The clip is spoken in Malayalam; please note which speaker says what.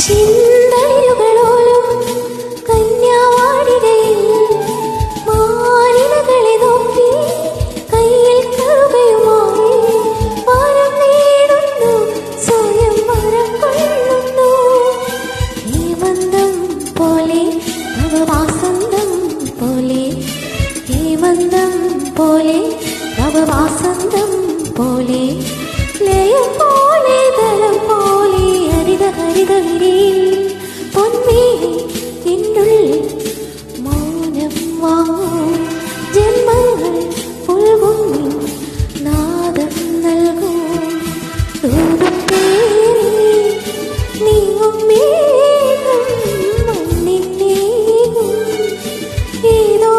Speaker 1: ചിന്തയുകളോലും കന്യാവാടികയിൽ മാനിലകളെ നോക്കി കയ്യിൽ കറുകയുമായി വരം നേടുന്നു, സ്വയം വരം കൊള്ളുന്നു. ഹേമന്തം പോലെ നവവാസന്തം പോലെ, ഹേമന്തം പോലെ നവവാസന്തം പോലെ, ലയം പോലെ ദളം പോലെ ഹരിത ഹരിത വിരിയിൽ പൊന്മേനി എന്നുള്ളിൽ മൗനം വാങ്ങും ജന്മങ്ങൾ പുൽകും നാദം നൽകും. ദൂരം പേറി നീങ്ങും മേഘം മണ്ണിൻ നീങ്ങും ഏതോ